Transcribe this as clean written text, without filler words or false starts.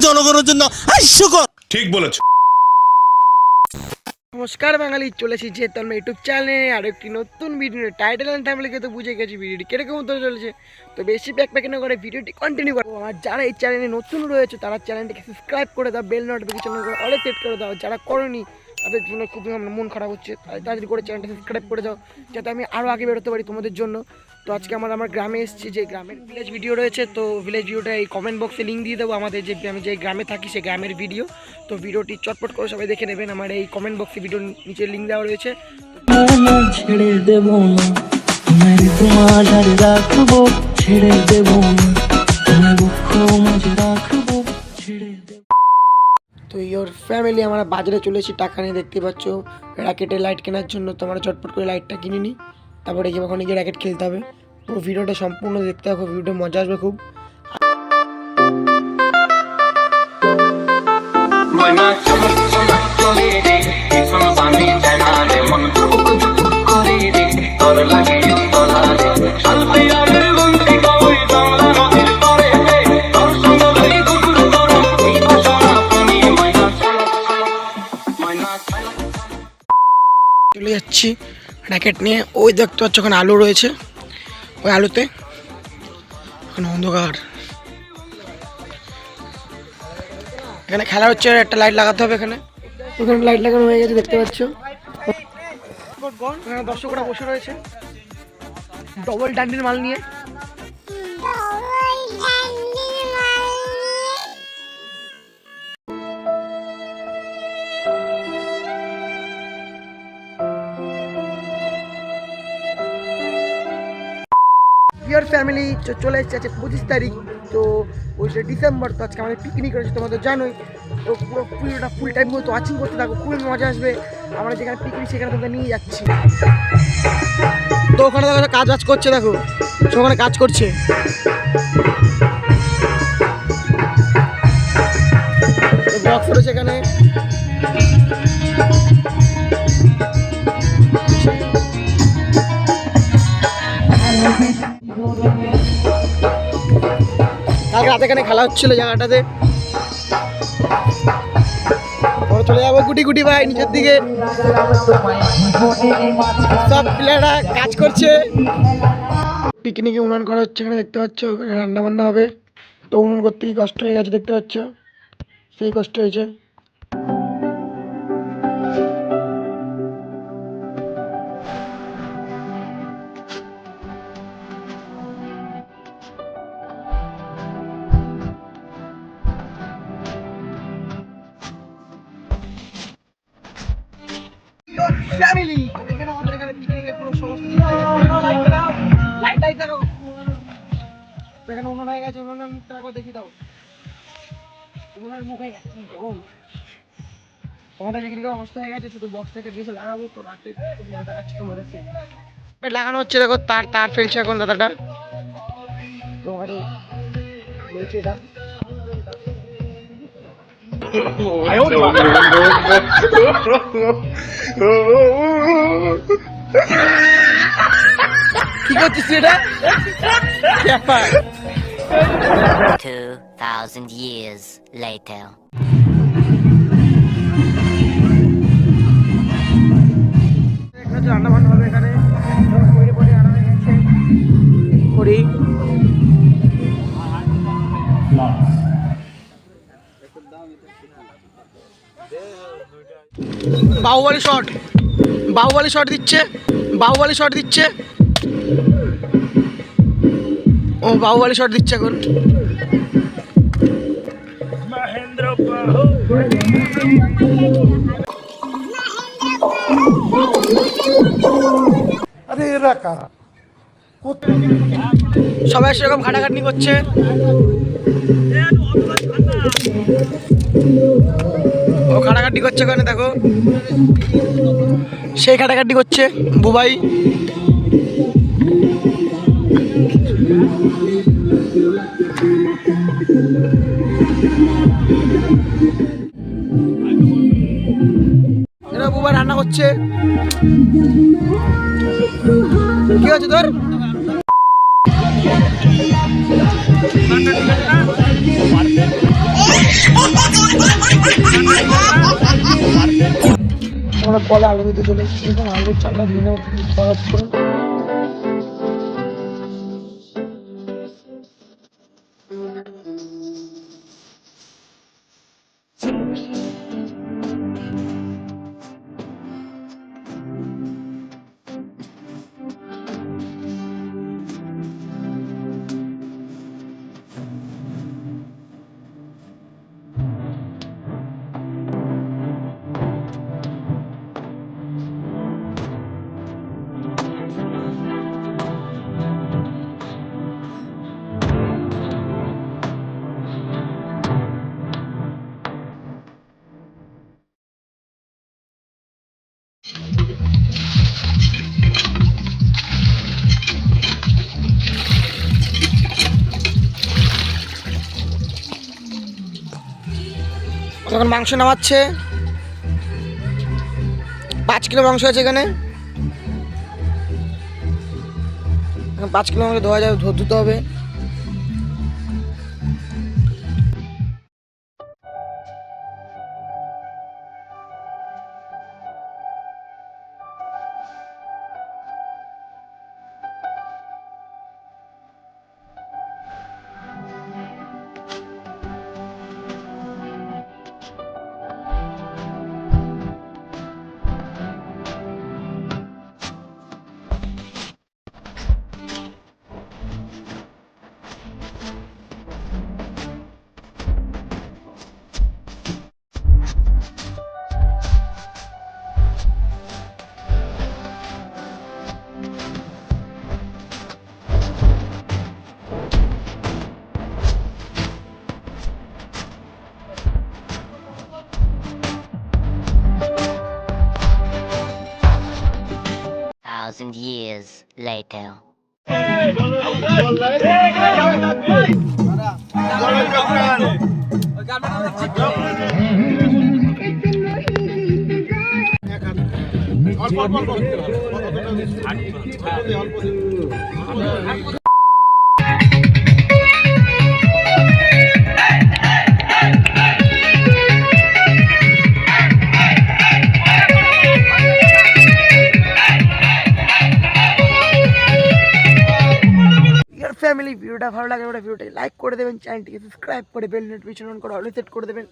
জনগণের জন্য হাস্যকর। ঠিক বলেছ। নমস্কার বাঙালি, চলে এসেছি যেহেতু ইউটিউব চ্যানেলে আর একটি নতুন ভিডিও। টাইটেল অ্যান্ড থাম্বনেল তো বুঝে গেছি ভিডিওটি কিরকম হতে চলেছে। তো বেশি ব্যাকপ্যাক না করে ভিডিওটি কন্টিনিউ করো। আর যারা এই চ্যানেলে নতুন রয়েছে তারা চ্যানেলটিকে সাবস্ক্রাইব করে দাও, বেল নোটিফিকেশন করে অলে সেট করে দাও। যারা করনি তাদের জন্য খুবই মন খারাপ হচ্ছে, তাদের করে চ্যানেলটা সাবস্ক্রাইব করে দাও যাতে আমি আরও আগে বেরোতে পারি তোমাদের জন্য। তো আজকে আমার গ্রামে এসেছি, যে গ্রামের ভিলেজ ভিডিও রয়েছে। তো ভিলেজ ভিডিওটা এই কমেন্ট বক্সে লিঙ্ক দিয়ে দেবো, আমাদের যে আমি যে গ্রামে থাকি সেই গ্রামের ভিডিও। তো ভিডিওটি চটপট করে সবাই দেখে নেবেন, আমার এই কমেন্ট বক্সে ভিডিও নিচে লিঙ্ক দেওয়া রয়েছে। ছেড়ে দেব না, তোমায় তোমার রাখবো, ছেড়ে দেব না, তোমায় বুক মাঝে রাখবো, ছেড়ে দেব। তো ইয়োর ফ্যামিলি, আমরা বাজারে চলে এসেছি টাকা নিয়ে, দেখতে পাচ্ছ র্যাকেটের লাইট কেনার জন্য। তো আমরা চটপট করে লাইটটা কিনে নিই, তারপরে গিয়ে ওখানে গিয়ে র্যাকেট খেলতে হবে। পুরো ভিডিওটা সম্পূর্ণ দেখতে হবে, ভিডিওটা মজা আসবে খুব। চলে যাচ্ছি র্যাকেট নিয়ে। ওই দেখতে পাচ্ছ ওখানে আলু রয়েছে, ওই আলুতে এখন অন্ধকার। এখানে খেলা হচ্ছে, একটা লাইট লাগাতে হবে। এখানে লাইট লাগানো হয়ে গেছে, দেখতে পাচ্ছ। এখানে দর্শকরা বসে রয়েছে ডবল ডান্ডির মাল নিয়ে। ইয়ার ফ্যামিলি চলে এসেছে আছে 25 তারিখ, তো 25 ডিসেম্বর। তো আজকে আমাদের পিকনিক রয়েছে, তোমাদের জানোই। তো পুরো পুরোটা ফুল টাইম মতো ওয়াচিং করতে থাকো, খুবই মজা আসবে। আমরা যেখানে পিকনিক সেখানে তোমাদের নিয়ে যাচ্ছি। তো ওখানে দেখো কাজ বাজ করছে, দেখো ওখানে কাজ করছে। বক্স রয়েছে এখানে। কালকে রাতে এখানে খেলা হচ্ছিল জায়গাটাতে। চলে যাবো গুটি গুটি ভাই নিচের দিকে, সব প্লেয়াররা কাজ করছে। পিকনিকে উনান করা হচ্ছে, এখানে দেখতে পাচ্ছ রান্না বান্না হবে। তো উনুন করতে কি কষ্ট হয়ে গেছে, দেখতে পাচ্ছ সেই কষ্ট হয়েছে। ফ্যামিলি এখানে আমাদের এখানে পিকনিকের পুরো সমস্ত লাইট লাইট দেখো। এখানে উনুন হয়ে গেছে, উনুনের মুখটা একবার দেখি দাও। উনুনের মুখে আমাদের এখানে অবস্থা হয়ে গেছে, শুধু বক্স থেকে গেছে লাগাবো। তো রাতে লাগানো হচ্ছে, দেখো তার তার ফেলছে এখন দাদাটা। তোমার বলছে এটা কি করছিস এটা? 2000 years later. রান্না বান্না হবে এখানে, করি বাহুবলী শট, বাহুবলী শট দিচ্ছে, বাহুবলী শট দিচ্ছে। ও বাহুবলী শট দিচ্ছে এখন। আরে এরা কারা? সবাই সেরকম ঘাটাঘাটনি করছে। ও খাটাখাটি করছে ওখানে দেখো, সেই খাটাখাটি করছে বুবাই। এরা বুবাই রান্না করছে। কি হচ্ছে তোর? আমরা কলা আলু দিতে চলে এসেছি, এখন আলুর চালটা দিয়ে নেবো খরচ করে। এখন মাংস নামাচ্ছে, 5 কিলো মাংস আছে এখানে। 5 কিলো মাংস ধোয়া যাবে, ধুতে হবে। Thousand years later. ফ্যামিলি ভিডিওটা ভালো লাগে ভিডিওটা লাইক করে দেবেন, চ্যানেলটিকে সাবস্ক্রাইব করে বেল নোটিফিকেশন অন করে অল সেট করে দেবেন।